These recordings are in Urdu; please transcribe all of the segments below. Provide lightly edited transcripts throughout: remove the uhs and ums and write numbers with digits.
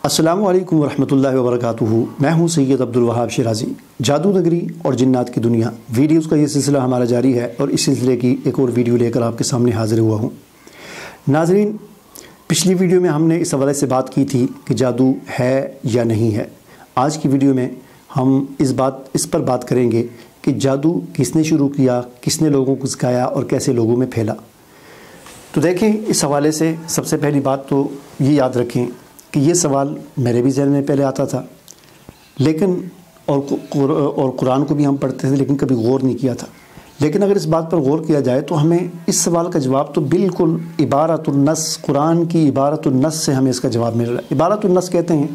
السلام علیکم ورحمۃ اللہ وبرکاتہ۔ میں ہوں سید عبدالوہاب شیرازی۔ جادو نگری اور جنات کی دنیا ویڈیوز کا یہ سلسلہ ہمارا جاری ہے اور اس سلسلے کی ایک اور ویڈیو لے کر آپ کے سامنے حاضر ہوا ہوں۔ ناظرین، پچھلی ویڈیو میں ہم نے اس حوالے سے بات کی تھی کہ جادو ہے یا نہیں ہے۔ آج کی ویڈیو میں ہم اس پر بات کریں گے کہ جادو کس نے شروع کیا، کس نے لوگوں کو سکھایا اور کیسے لوگوں میں پھیلا۔ تو دیکھیں، اس حوالے سے سب سے پہلی بات تو یہ یاد رکھیں کہ یہ سوال میرے بھی ذہن میں پہلے آتا تھا، لیکن اور قرآن کو بھی ہم پڑھتے تھے لیکن کبھی غور نہیں کیا تھا۔ لیکن اگر اس بات پر غور کیا جائے تو ہمیں اس سوال کا جواب تو بالکل عبارت النص، قرآن کی عبارت النص سے ہمیں اس کا جواب مل رہا ہے۔ عبارت النص کہتے ہیں،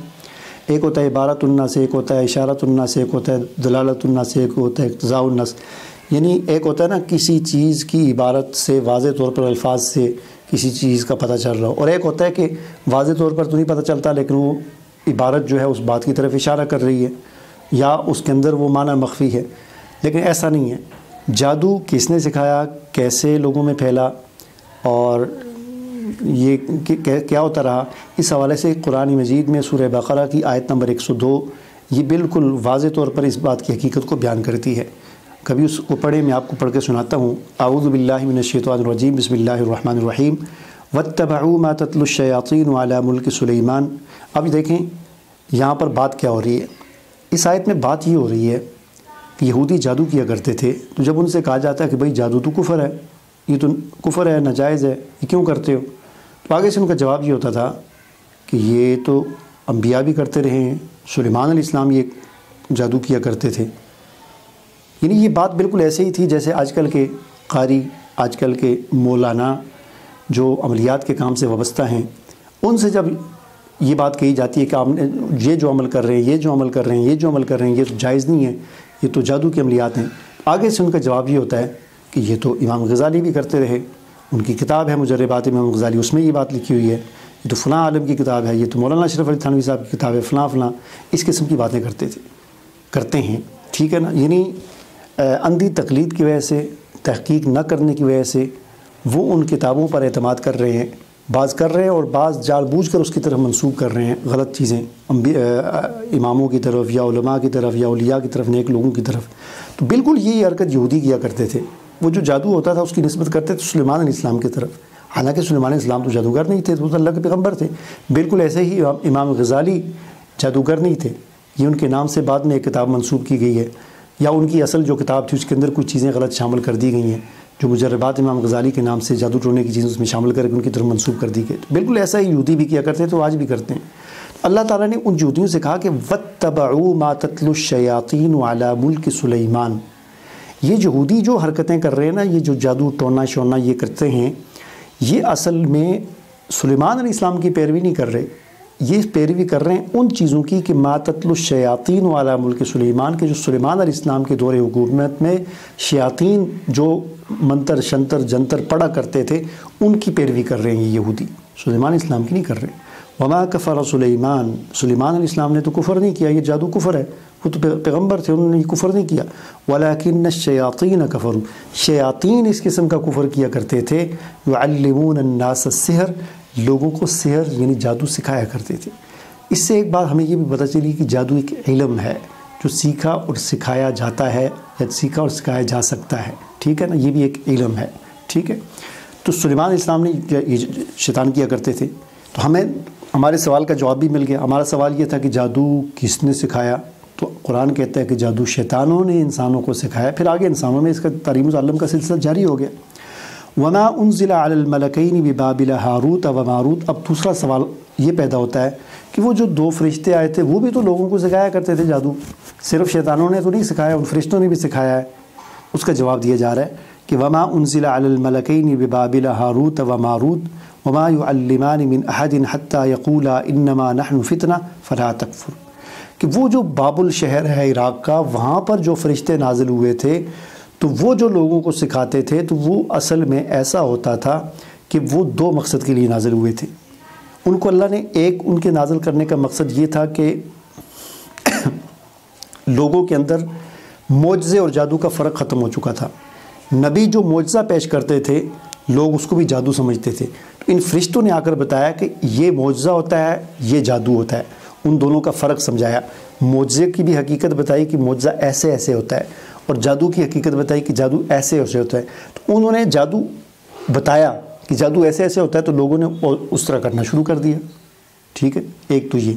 ایک ہوتا ہے عبارت النص، ایک ہوتا ہے اشارت النص، ایک ہوتا ہے دلالت النص، ایک ہوتا ہے اقتضاء النص۔ یعنی ایک ہوتا ہے نا کسی چیز کی عبارت سے واضح طور پر الفاظ سے کسی چیز کا پتہ چل رہا ہو، اور ایک ہوتا ہے کہ واضح طور پر تو نہیں پتہ چلتا لیکن وہ عبارت جو ہے اس بات کی طرف اشارہ کر رہی ہے یا اس کے اندر وہ معنی مخفی ہے۔ لیکن ایسا نہیں ہے۔ جادو کس نے سکھایا، کیسے لوگوں میں پھیلا اور یہ کیا ہوتا رہا، اس حوالے سے قرآن مجید میں سورہ بقرہ کی آیت نمبر 102 یہ بالکل واضح طور پر اس بات کی حقیقت کو بیان کرتی ہے۔ کبھی اس کو پڑھیں، میں آپ کو پڑھ کے سناتا ہوں۔ اعوذ باللہ من الشیطان الرجیم، بسم اللہ الرحمن الرحیم۔ واتبعوا ما تتلو الشیاطین علی ملک سلیمان۔ اب دیکھیں یہاں پر بات کیا ہو رہی ہے۔ اس آیت میں بات یہ ہو رہی ہے کہ یہودی جادو کیا کرتے تھے، تو جب ان سے کہا جاتا ہے کہ بھئی جادو تو کفر ہے، یہ تو کفر ہے، ناجائز ہے، یہ کیوں کرتے ہو، تو آگے سے ان کا جواب یہ ہوتا تھا کہ یہ تو انبیاء بھی کرتے رہے ہیں، سلیمان علیہ السلام یہ جادو کیا کرتے تھے۔ یعنی یہ بات بالکل ایسے ہی تھی جیسے آج کل کے قاری، آج کل کے مولانا جو عملیات کے کام سے وابستہ ہیں، ان سے جب یہ بات کہی جاتی ہے کہ آپ نے یہ جو عمل کر رہے ہیں، یہ جو عمل کر رہے ہیں، یہ جو عمل کر رہے ہیں، یہ تو جائز نہیں ہے، یہ تو جادو کی عملیات ہیں، آگے سے ان کا جواب یہ ہوتا ہے کہ یہ تو امام غزالی بھی کرتے رہے، ان کی کتاب ہے مجربات امام غزالی، اس میں یہ بات لکھی ہوئی ہے، یہ تو فلاں عالم کی کتاب ہے، یہ تو مولانا اشرف علی تھانوی صاحب کی کتاب ہے، فلاں فلاں، اس قسم کی باتیں کرتے ہیں۔ ٹھیک ہے نا؟ یعنی اندھی تقلید کی وجہ سے، تحقیق نہ کرنے کی وجہ سے وہ ان کتابوں پر اعتماد کر رہے ہیں، بعض کر رہے ہیں اور بعض جان بوجھ کر اس کی طرف منسوب کر رہے ہیں غلط چیزیں، اماموں کی طرف یا علماء کی طرف یا اولیاء کی طرف، نیک لوگوں کی طرف۔ تو بالکل یہ حرکت یہودی کیا کرتے تھے، وہ جو جادو ہوتا تھا اس کی نسبت کرتے تھے سلیمان علیہ السلام کی طرف، حالانکہ سلیمان علیہ السلام تو جادوگر نہیں تھے، وہ تو اللہ کے پیغمبر تھے۔ بالکل ایسے ہی امام غزالی جادوگر نہیں تھے، یہ ان کے نام سے بعد میں ایک کتاب منسوب کی گئی ہے، یا ان کی اصل جو کتاب تھی اس کے اندر کچھ چیزیں غلط شامل کر دی گئی ہیں، جو مجربات امام غزالی کے نام سے جادو ٹونے کی چیزیں اس میں شامل کر کے ان کی طرف منسوب کر دی گئی۔ بالکل ایسا ہی یہودی بھی کیا کرتے ہیں، تو آج بھی کرتے ہیں۔ اللہ تعالیٰ نے ان یہودیوں سے کہا کہ وَاتَّبَعُوا مَا تَتْلُو الشَّيَاطِينُ عَلَى مُلْكِ سُلَيْمَانَ۔ یہ یہودی جو حرکتیں کر رہے ہیں نا، یہ جو جادو ٹونا شونا یہ کرتے ہیں، یہ اصل میں سلیمان علیہ السلام کی پیروی نہیں کر رہے، یہ پیروی کر رہے ہیں ان چیزوں کی کہ ما تتلو الشیاطین علی ملک سلیمان، کے جو سلیمان علیہ السلام کے دور حکومت میں شیاطین جو منتر شنتر جنتر پڑھا کرتے تھے ان کی پیروی کر رہے ہیں یہ یہودی، سلیمان علیہ السلام کی نہیں کر رہے۔ وما کفر سلیمان، سلیمان علیہ السلام نے تو کفر نہیں کیا، یہ جادو کفر ہے، وہ تو پیغمبر تھے، انہوں نے یہ کفر نہیں کیا۔ ولکن الشیاطین کفروا، شیاطین اس قسم کا کفر کیا کرتے تھے، یعلمون الناس السحر، لوگوں کو سحر یعنی جادو سکھایا کرتے تھے۔ اس سے ایک بات ہمیں یہ بھی پتہ چلی کہ جادو ایک علم ہے جو سیکھا اور سکھایا جاتا ہے، یا سیکھا اور سکھایا جا سکتا ہے۔ ٹھیک ہے نا؟ یہ بھی ایک علم ہے۔ ٹھیک ہے، تو سلیمان علیہ السلام نے یہ شیطان کیا کرتے تھے، تو ہمیں ہمارے سوال کا جواب بھی مل گیا۔ ہمارا سوال یہ تھا کہ جادو کس نے سکھایا، تو قرآن کہتا ہے کہ جادو شیطانوں نے انسانوں کو سکھایا، پھر آگے انسانوں میں اس کا تعلیم و تعلم کا سلسلہ جاری ہو گیا۔ وما انزل علی الملکین ببابل ہاروت و ماروت۔ اب دوسرا سوال یہ پیدا ہوتا ہے کہ وہ جو دو فرشتے آئے تھے وہ بھی تو لوگوں کو سکھایا کرتے تھے جادو، صرف شیطانوں نے تو نہیں سکھایا، ان فرشتوں نے بھی سکھایا ہے۔ اس کا جواب دیا جا رہا ہے کہ وما انزل علی الملکین ببابل ہاروت و ماروت وما يعلمان من احد حتى يقولا انما نحن فتنہ فلا تکفر، کہ وہ جو بابل شہر ہے عراق کا، وہاں پر جو فرشتے نازل ہوئے تھے تو وہ جو لوگوں کو سکھاتے تھے تو وہ اصل میں ایسا ہوتا تھا کہ وہ دو مقصد کے لیے نازل ہوئے تھے۔ ان کو اللہ نے ایک ان کے نازل کرنے کا مقصد یہ تھا کہ لوگوں کے اندر معجزے اور جادو کا فرق ختم ہو چکا تھا۔ نبی جو معجزہ پیش کرتے تھے لوگ اس کو بھی جادو سمجھتے تھے، تو ان فرشتوں نے آ کر بتایا کہ یہ معجزہ ہوتا ہے، یہ جادو ہوتا ہے، ان دونوں کا فرق سمجھایا، معجزے کی بھی حقیقت بتائی کہ معجزہ ایسے ایسے ہوتا ہے، اور جادو کی حقیقت بتائی کہ جادو ایسے ایسے ہوتا ہے۔ تو انہوں نے جادو بتایا کہ جادو ایسے ایسے ہوتا ہے تو لوگوں نے اس طرح کرنا شروع کر دیا، ٹھیک ہے، ایک تو یہ۔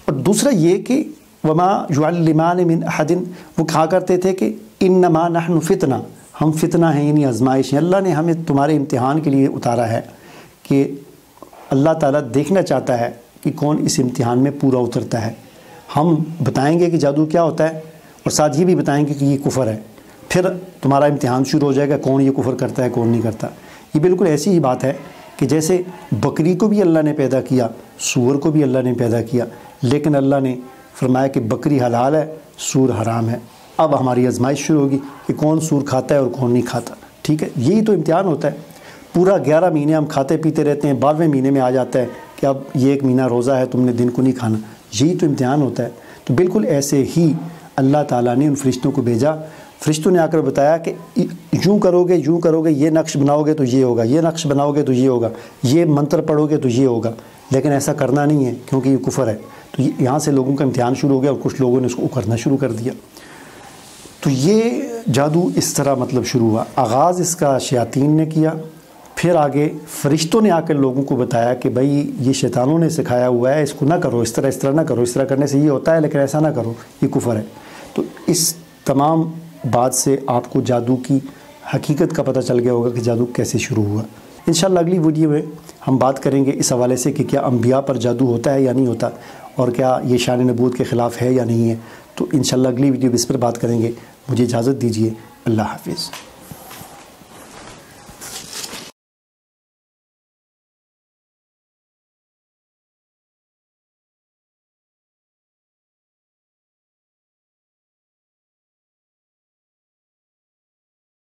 اور دوسرا یہ کہ وما يعلمان من احد، وہ کہا کرتے تھے کہ انما نحن فتنہ، ہم فتنہ ہیں، یعنی آزمائش ہیں، اللہ نے ہمیں تمہارے امتحان کے لیے اتارا ہے، کہ اللہ تعالیٰ دیکھنا چاہتا ہے کہ کون اس امتحان میں پورا اترتا ہے۔ ہم بتائیں گے کہ جادو کیا ہوتا ہے، اور ساتھ یہ بھی بتائیں گے کہ یہ کفر ہے، پھر تمہارا امتحان شروع ہو جائے گا کون یہ کفر کرتا ہے کون نہیں کرتا۔ یہ بالکل ایسی ہی بات ہے کہ جیسے بکری کو بھی اللہ نے پیدا کیا، سور کو بھی اللہ نے پیدا کیا، لیکن اللہ نے فرمایا کہ بکری حلال ہے، سور حرام ہے۔ اب ہماری آزمائش شروع ہوگی کہ کون سور کھاتا ہے اور کون نہیں کھاتا، ٹھیک ہے۔ یہی تو امتحان ہوتا ہے، پورا 11 مہینے ہم کھاتے پیتے رہتے ہیں، 12ویں مہینے میں آ جاتا ہے کہ اب یہ 1 مہینہ روزہ ہے، تم نے دن کو نہیں کھانا، یہی تو امتحان ہوتا ہے۔ تو بالکل ایسے ہی اللہ تعالیٰ نے ان فرشتوں کو بھیجا، فرشتوں نے آ کر بتایا کہ یوں کرو گے یوں کرو گے، یہ نقش بناؤ گے تو یہ ہوگا، یہ نقش بناؤ گے تو یہ ہوگا، یہ منتر پڑھو گے تو یہ ہوگا، لیکن ایسا کرنا نہیں ہے کیونکہ یہ کفر ہے۔ تو یہاں سے لوگوں کا امتحان شروع ہو گیا، اور کچھ لوگوں نے اس کو کرنا شروع کر دیا۔ تو یہ جادو اس طرح مطلب شروع ہوا، آغاز اس کا شیاطین نے کیا، پھر آگے فرشتوں نے آ کر لوگوں کو بتایا کہ بھائی یہ شیطانوں نے سکھایا ہوا ہے، اس کو نہ کرو، اس طرح نہ کرو، اس طرح کرنے سے یہ ہوتا ہے لیکن ایسا نہ کرو، یہ کفر ہے۔ تو اس تمام بات سے آپ کو جادو کی حقیقت کا پتہ چل گیا ہوگا کہ جادو کیسے شروع ہوا۔ انشاءاللہ اگلی ویڈیو میں ہم بات کریں گے اس حوالے سے کہ کیا انبیاء پر جادو ہوتا ہے یا نہیں ہوتا، اور کیا یہ شان نبوت کے خلاف ہے یا نہیں ہے۔ تو انشاءاللہ اگلی ویڈیو اس پر بات کریں گے۔ مجھے اجازت دیجیے، اللہ حافظ۔